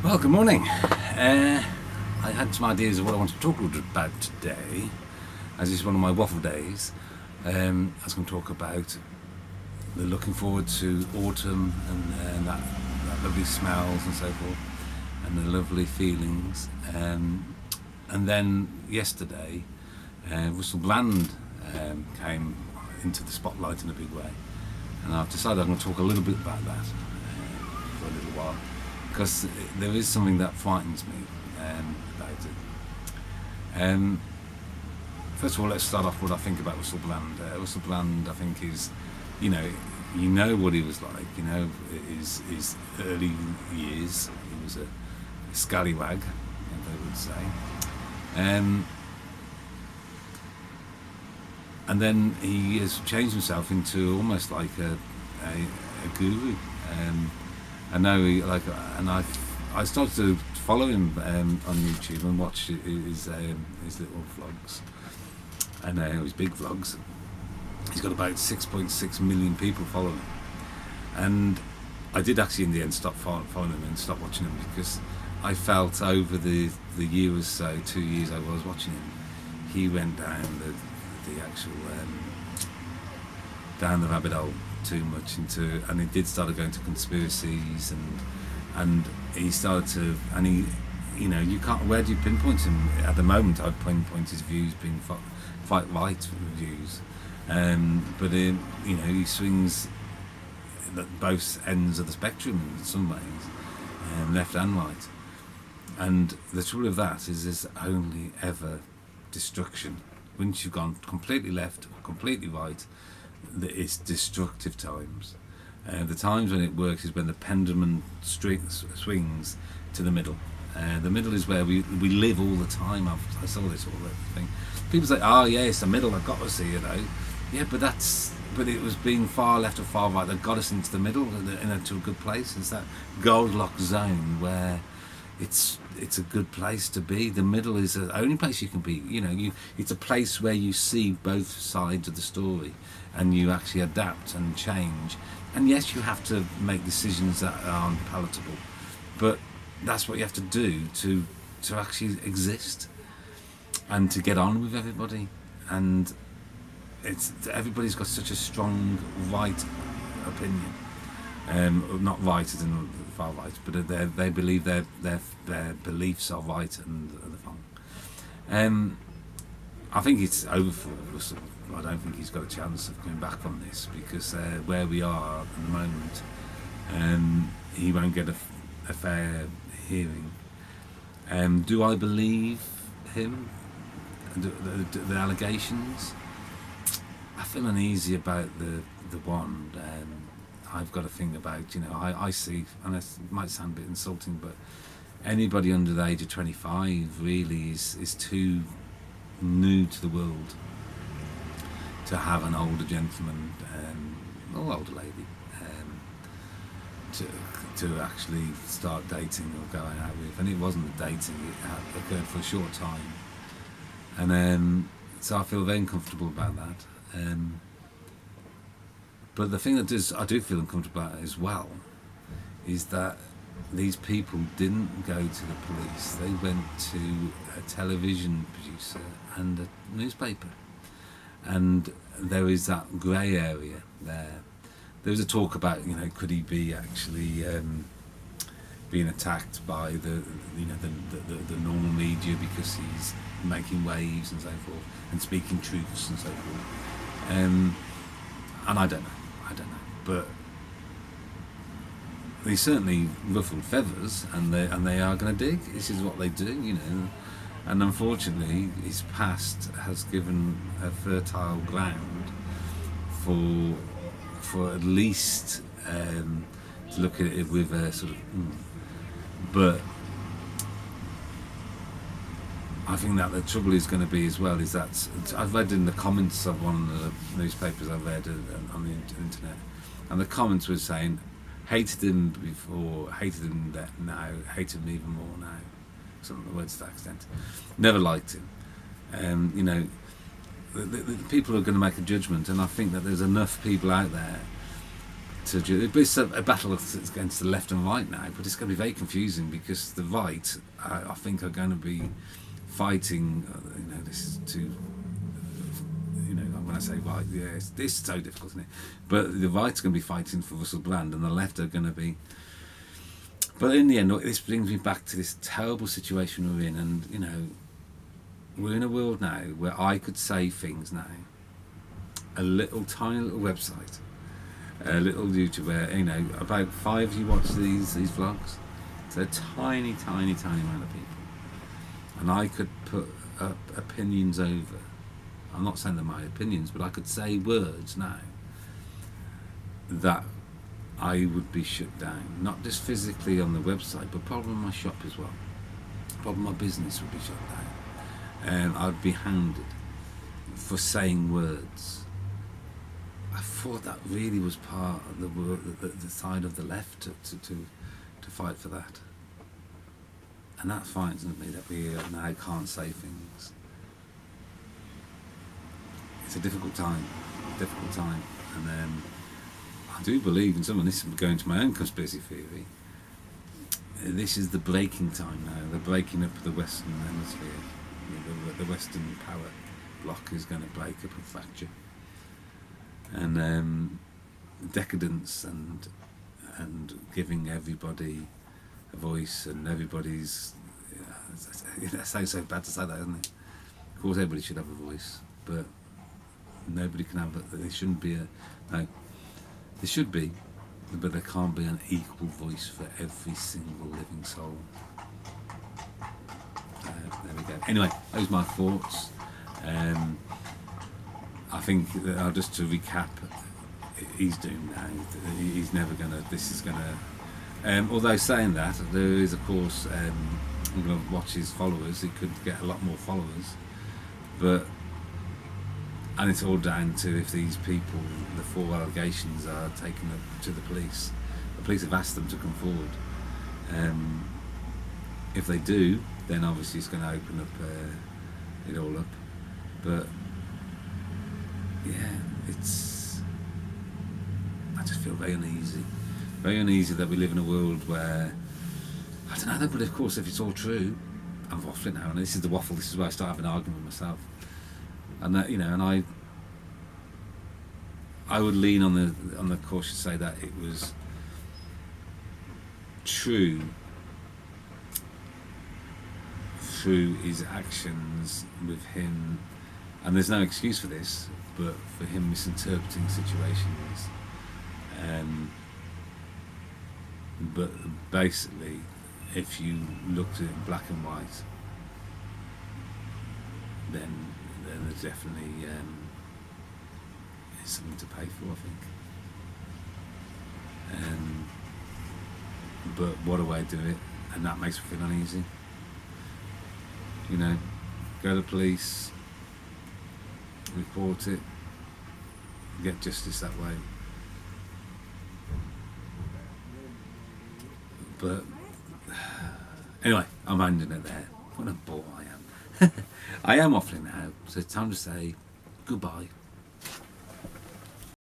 Well, good morning. I had some ideas of what I want to talk about today, as it's one of my waffle days. I was going to talk about the looking forward to autumn and that lovely smells and so forth, and the lovely feelings. And then yesterday, Russel came into the spotlight in a big way, and I've decided I'm going to talk a little bit about that for a little while, because there is something that frightens me about it. First of all, let's start off with what I think about Russel Bland. Russel Bland, I think, is, you know what he was like. You know, his early years, he was a scallywag, they would say. And then he has changed himself into almost like a guru. I know, I started to follow him on YouTube and watch his little vlogs, and his big vlogs. He's got about 6.6 million people following him, and I did actually in the end stop following him and stop watching him, because I felt over the year or so, 2 years I was watching him, he went down the actual down the rabbit hole too much into, and he did start going to conspiracies, and he started to, and he, you can't, where do you pinpoint him at the moment? I'd pinpoint his views being quite right views, but he swings at both ends of the spectrum in some ways, left and right, and the trouble of that is there's only ever destruction. Once you've gone completely left or completely right, it's destructive times. The times when it works is when the pendulum swings to the middle. The middle is where we live all the time. I saw this all the thing. People say, "Oh yeah, it's the middle. I've got to see it though." Yeah, but it was being far left or far right that got us into the middle, into a good place. It's that Goldilocks zone where it's a good place to be. The middle is the only place you can be. It's a place where you see both sides of the story, and you actually adapt and change. And yes, you have to make decisions that are unpalatable, but that's what you have to do to actually exist and to get on with everybody. And everybody's got such a strong right opinion. Not right as in far right, but they believe their beliefs are right and they're wrong. I think it's over for Russell. I don't think he's got a chance of coming back on this, because where we are at the moment, he won't get a fair hearing. Do I believe him? The allegations? I feel uneasy about the one. I've got to think about, I see, and it might sound a bit insulting, but anybody under the age of 25 really is too new to the world to have an older gentleman or older lady to actually start dating or going out with. And it wasn't a dating, it occurred for a short time, and so I feel very uncomfortable about that. But the thing that I do feel uncomfortable about as well is that these people didn't go to the police. They went to a television producer and a newspaper. And there is that grey area there. There was a talk about, could he be actually being attacked by the normal media because he's making waves and so forth, and speaking truths and so forth. And I don't know, but they certainly ruffled feathers, and they are going to dig. This is what they do, And unfortunately, his past has given a fertile ground for at least to look at it with a sort of. But I think that the trouble is going to be as well is that I've read in the comments of one of the newspapers I've read on the internet, and the comments were saying, hated him before, hated him now, hated him even more now. Some of the words to that extent. Never liked him. The people are going to make a judgment, and I think that there's enough people out there It's a battle against the left and right now, but it's going to be very confusing because the right, I think, are going to be fighting. This is too. When I say right, yeah, this is so difficult, isn't it? But the right's going to be fighting for Russell Brand, and the left are going to be. But in the end, this brings me back to this terrible situation we're in, and we're in a world now where I could say things now. A tiny little website. A little YouTuber, about 5 of you watch these vlogs. It's a tiny amount of people, and I could put up opinions over. I'm not saying they're my opinions, but I could say words now that I would be shut down. Not just physically on the website, but probably my shop as well. Probably my business would be shut down. I'd be hounded for saying words. I thought that really was part of the side of the left to fight for that. And that frightens me that we now can't say things. It's a difficult time, and I do believe in someone. This is going to my own conspiracy theory. This is the breaking time now. The breaking up of the Western Hemisphere. The Western power block is going to break up and fracture. And decadence and giving everybody a voice, and everybody's. It sounds so bad to say that, isn't it? Of course, everybody should have a voice, but nobody can have it. There shouldn't be there should be, but there can't be an equal voice for every single living soul. There we go. Anyway, those are my thoughts. I think just to recap, he's doomed now. He's never gonna. This is gonna. Although saying that, there is of course. I'm going to watch his followers. He could get a lot more followers, and it's all down to if these people, the 4 allegations, are taken up to the police. The police have asked them to come forward. If they do, then obviously it's going to open up it all up. But yeah, I just feel very uneasy that we live in a world where, I don't know, but of course if it's all true, I'm waffling now, and this is the waffle, this is where I start having an argument with myself. And that, and I would lean on the cautious say that it was true through his actions with him, and there's no excuse for this, but for him misinterpreting situations. But basically, if you looked at it in black and white, then there's definitely is something to pay for, I think. But what a way to do it, and that makes me feel uneasy. Go to the police, report it, get justice that way. But anyway, I'm ending it there. What a bore I am. I am waffling now, so it's time to say goodbye.